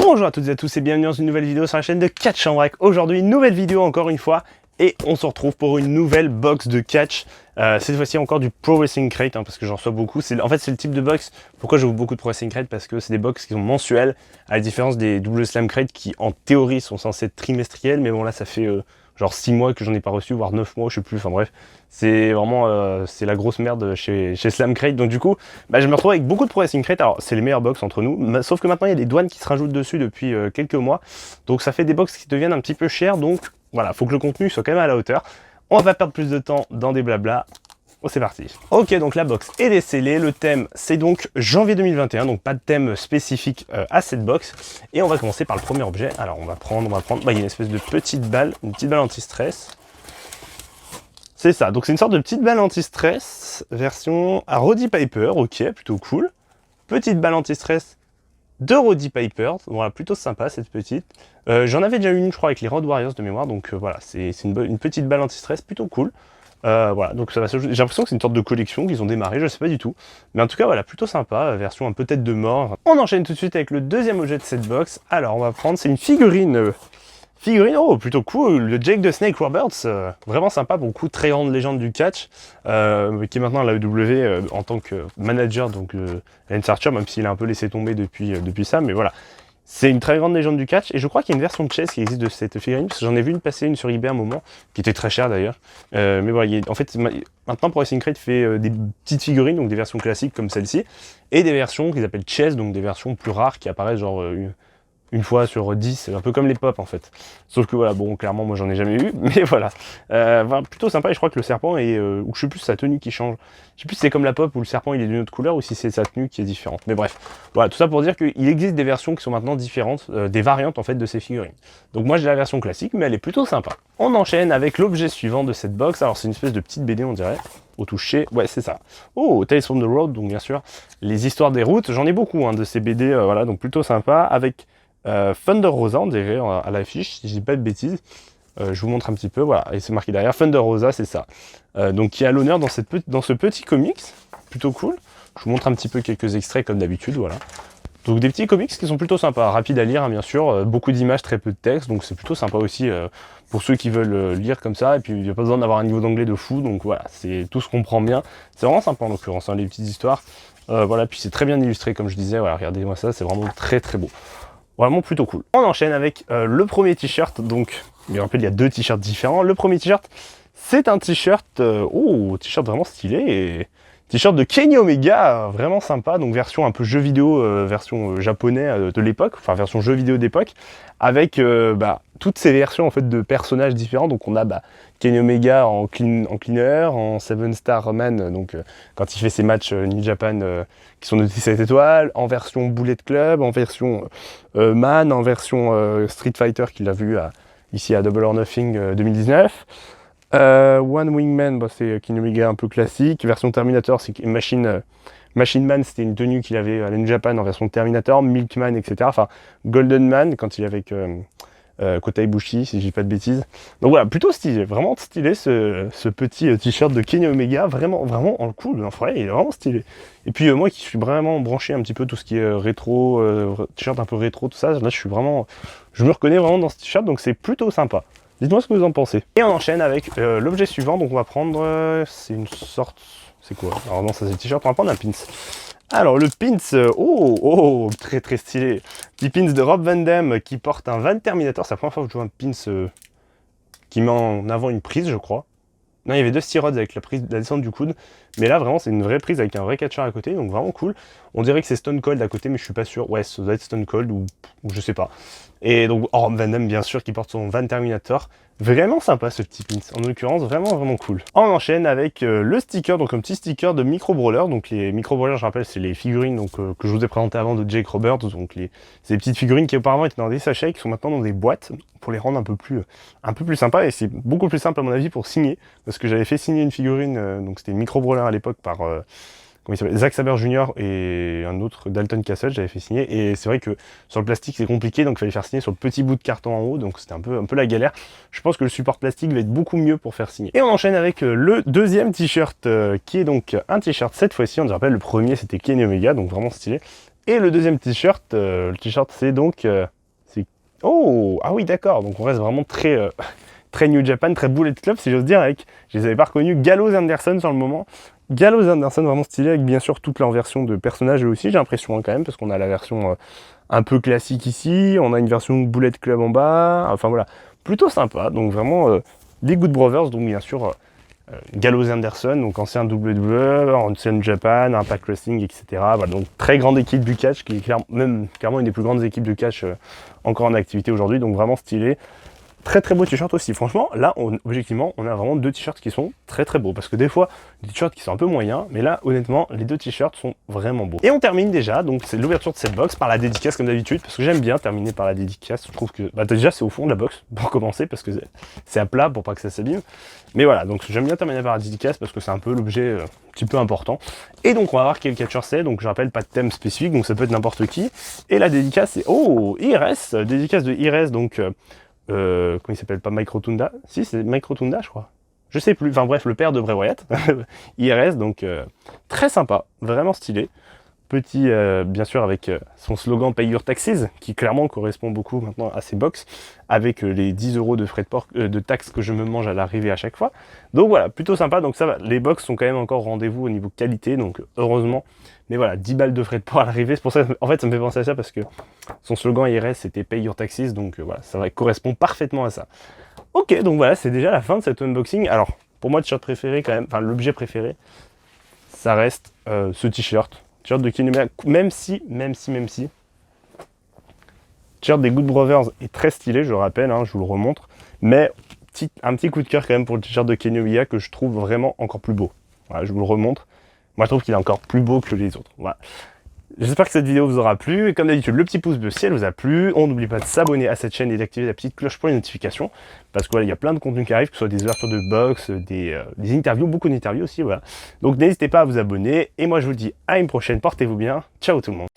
Bonjour à toutes et à tous et bienvenue dans une nouvelle vidéo sur la chaîne de Catch en Vrac. Aujourd'hui, une nouvelle vidéo encore une fois et on se retrouve pour une nouvelle box de catch. Cette fois-ci encore du Pro Wrestling Crate parce que j'en reçois beaucoup. En fait, c'est le type de box. Pourquoi j'ouvre beaucoup de Pro Wrestling Crate? Parce que c'est des box qui sont mensuelles à la différence des Double Slam Crate qui en théorie sont censés être trimestriels. Mais bon, là, ça fait genre 6 mois que j'en ai pas reçu, voire 9 mois, je sais plus. Enfin bref, c'est vraiment c'est la grosse merde chez Slam Crate. Donc du coup, je me retrouve avec beaucoup de Pro Wrestling Crate. Alors, c'est les meilleures box entre nous. Sauf que maintenant, il y a des douanes qui se rajoutent dessus depuis quelques mois. Donc ça fait des box qui deviennent un petit peu chères. Donc voilà, faut que le contenu soit quand même à la hauteur. On va perdre plus de temps dans des blabla. Oh, c'est parti. Ok, donc la box est décellée. Le thème, c'est donc janvier 2021. Donc pas de thème spécifique à cette box. Et on va commencer par le premier objet. Alors on va prendre. Il y a une espèce de petite balle anti-stress. C'est ça. Donc c'est une sorte de petite balle anti-stress version à Roddy Piper. Ok, plutôt cool. Petite balle anti-stress de Roddy Piper. Voilà, plutôt sympa cette petite. J'en avais déjà une, je crois, avec les Road Warriors de mémoire. Donc voilà, c'est une petite balle anti-stress plutôt cool. Voilà, donc ça va se jouer. J'ai l'impression que c'est une sorte de collection qu'ils ont démarré, je sais pas du tout. Mais en tout cas, voilà, plutôt sympa, version un peu tête de mort. On enchaîne tout de suite avec le deuxième objet de cette box. Alors, on va prendre, c'est une figurine. Oh, plutôt cool, le Jake the Snake Roberts, vraiment sympa, pour le coup, très grande légende du catch, qui est maintenant à l'AEW en tant que manager, donc Lance Archer, même s'il a un peu laissé tomber depuis ça, mais voilà. C'est une très grande légende du catch, et je crois qu'il y a une version de chess qui existe de cette figurine, parce que j'en ai vu une passer, une sur eBay à un moment, qui était très chère d'ailleurs. Mais voilà, en fait, maintenant Pro Wrestling Crate fait des petites figurines, donc des versions classiques comme celle-ci, et des versions qu'ils appellent chess, donc des versions plus rares qui apparaissent genre une fois sur 10, un peu comme les pop en fait. Sauf que voilà, bon, clairement, moi j'en ai jamais eu, mais voilà. Plutôt sympa, et je crois que le serpent est, ou je sais plus, sa tenue qui change. Je sais plus si c'est comme la pop, où le serpent il est d'une autre couleur, ou si c'est sa tenue qui est différente. Mais bref, voilà, tout ça pour dire qu'il existe des versions qui sont maintenant différentes, des variantes en fait de ces figurines. Donc moi j'ai la version classique, mais elle est plutôt sympa. On enchaîne avec l'objet suivant de cette box, alors c'est une espèce de petite BD on dirait. Au toucher, ouais c'est ça. Oh, Tales from the Road, donc bien sûr, les histoires des routes, j'en ai beaucoup de ces BD, voilà, donc plutôt sympa, avec Thunder Rosa, on dirait à l'affiche, si je dis pas de bêtises. Je vous montre un petit peu, voilà, et c'est marqué derrière, Thunder Rosa, c'est ça. Donc qui a l'honneur dans ce petit comics, plutôt cool. Je vous montre un petit peu quelques extraits comme d'habitude, voilà. Donc des petits comics qui sont plutôt sympas, rapides à lire bien sûr, beaucoup d'images, très peu de texte, donc c'est plutôt sympa aussi pour ceux qui veulent lire comme ça, et puis il n'y a pas besoin d'avoir un niveau d'anglais de fou, donc voilà, c'est tout se comprend bien. C'est vraiment sympa en l'occurrence, les petites histoires. Voilà, puis c'est très bien illustré comme je disais, voilà, regardez-moi ça, c'est vraiment très très beau. Vraiment plutôt cool. On enchaîne avec le premier t-shirt, donc, je me rappelle, il y a deux t-shirts différents. Le premier t-shirt, c'est un t-shirt, t-shirt vraiment stylé, et t-shirt de Kenny Omega, vraiment sympa, donc version un peu jeu vidéo, version japonais de l'époque, enfin version jeu vidéo d'époque, avec toutes ces versions en fait de personnages différents. Donc on a Kenny Omega en cleaner, en 7-star man, donc quand il fait ses matchs New Japan qui sont de 17 étoiles, en version Bullet Club, en version Man, en version Street Fighter qu'il a vu ici à Double or Nothing 2019. One Wing Man, c'est Kenny Omega un peu classique. Version Terminator, c'est Machine Man, c'était une tenue qu'il avait à New Japan en version Terminator. Milkman, etc. Enfin, Golden Man, quand il est avec Kota Ibushi, si je dis pas de bêtises. Donc voilà, plutôt stylé, vraiment stylé ce petit t-shirt de Kenny Omega, vraiment en cool, en vrai, il est vraiment stylé. Et puis moi qui suis vraiment branché un petit peu tout ce qui est rétro, t-shirt un peu rétro, tout ça, là je me reconnais vraiment dans ce t-shirt, donc c'est plutôt sympa. Dites-moi ce que vous en pensez. Et on enchaîne avec l'objet suivant, donc on va prendre, c'est une sorte, c'est quoi? Alors non, ça c'est le t-shirt, on va prendre un pins. Alors le pins, très très stylé. Petit pins de Rob Van Dam qui porte un Van Terminator, c'est la première fois que je vois un pins qui met en avant une prise, je crois. Non, il y avait deux Steroids avec la descente du coude, mais là vraiment c'est une vraie prise avec un vrai catcheur à côté, donc vraiment cool. On dirait que c'est Stone Cold à côté, mais je suis pas sûr. Ouais, ça doit être Stone Cold ou je sais pas. Et donc Rob Van Dam bien sûr qui porte son Van Terminator. Vraiment sympa ce petit pins, en l'occurrence vraiment cool. On enchaîne avec le sticker, donc un petit sticker de Micro Brawler. Donc les Micro Brawler, je rappelle, c'est les figurines donc, que je vous ai présenté avant de Jake Roberts. Donc c'est des petites figurines qui auparavant étaient dans des sachets, qui sont maintenant dans des boîtes pour les rendre un peu plus sympas. Et c'est beaucoup plus simple à mon avis pour signer, parce que j'avais fait signer une figurine, donc c'était Micro Brawler à l'époque par comment il s'appelle, Zack Sabre Jr. et un autre Dalton Castle, j'avais fait signer, et c'est vrai que sur le plastique c'est compliqué, donc il fallait faire signer sur le petit bout de carton en haut, donc c'était un peu la galère. Je pense que le support plastique va être beaucoup mieux pour faire signer. Et on enchaîne avec le deuxième t-shirt, qui est donc un t-shirt cette fois-ci, on se rappelle, le premier c'était Kenny Omega, donc vraiment stylé, Et le deuxième t-shirt, le t-shirt c'est donc... Oh, ah oui d'accord, donc on reste vraiment très, très New Japan, très Bullet Club si j'ose dire, avec, je les avais pas reconnus, Gallows Anderson sur le moment. Gallows Anderson vraiment stylé, avec bien sûr toute leur version de personnages eux aussi, j'ai l'impression quand même, parce qu'on a la version un peu classique ici, on a une version Bullet Club en bas, enfin voilà, plutôt sympa, donc vraiment des Good Brothers, donc bien sûr Gallows Anderson, donc ancien WWE, ancien Japan, Impact Wrestling, etc. Voilà, donc très grande équipe du catch, qui est même clairement une des plus grandes équipes de catch encore en activité aujourd'hui, donc vraiment stylé. Très très beau t-shirt aussi. Franchement, là, objectivement, on a vraiment deux t-shirts qui sont très très beaux. Parce que des fois, des t-shirts qui sont un peu moyens, mais là, honnêtement, les deux t-shirts sont vraiment beaux. Et on termine déjà, donc c'est l'ouverture de cette box par la dédicace comme d'habitude, parce que j'aime bien terminer par la dédicace. Je trouve que, bah déjà, c'est au fond de la box, pour commencer, parce que c'est à plat pour pas que ça s'abîme. Mais voilà, donc j'aime bien terminer par la dédicace, parce que c'est un peu l'objet un petit peu important. Et donc, on va voir quel catcheur c'est. Donc, je rappelle, pas de thème spécifique, donc ça peut être n'importe qui. Et la dédicace, c'est, oh, IRS, dédicace de IRS, donc... comment il s'appelle, pas Mike Rotunda? Si, c'est Mike Rotunda, je crois. Je sais plus, enfin bref, le père de Bray Wyatt, IRS, donc très sympa, vraiment stylé. Petit, bien sûr, avec son slogan Pay Your Taxes, qui clairement correspond beaucoup maintenant à ses box, avec les 10 € de frais de port, de taxes que je me mange à l'arrivée à chaque fois. Donc voilà, plutôt sympa, donc ça va, les box sont quand même encore au rendez-vous au niveau qualité, donc heureusement. Mais voilà, 10 balles de frais de port à l'arrivée, c'est pour ça, en fait, ça me fait penser à ça, parce que son slogan IRS, c'était Pay Your Taxes, donc voilà, ça correspond parfaitement à ça. Ok, donc voilà, c'est déjà la fin de cet unboxing. Alors, pour moi, le t-shirt préféré quand même, enfin l'objet préféré, ça reste ce t-shirt. T-shirt de Kenny Omega, même si, t-shirt des Good Brothers est très stylé, je rappelle, hein, je vous le remontre, mais un petit coup de cœur quand même pour le t-shirt de Kenny Omega que je trouve vraiment encore plus beau. Voilà, je vous le remontre. Moi, je trouve qu'il est encore plus beau que les autres. Voilà. J'espère que cette vidéo vous aura plu. Et comme d'habitude, le petit pouce bleu si elle vous a plu. On n'oublie pas de s'abonner à cette chaîne et d'activer la petite cloche pour les notifications. Parce que voilà, il y a plein de contenus qui arrivent, que ce soit des ouvertures de box, des interviews, beaucoup d'interviews aussi. Voilà. Donc n'hésitez pas à vous abonner. Et moi, je vous dis à une prochaine. Portez-vous bien. Ciao tout le monde.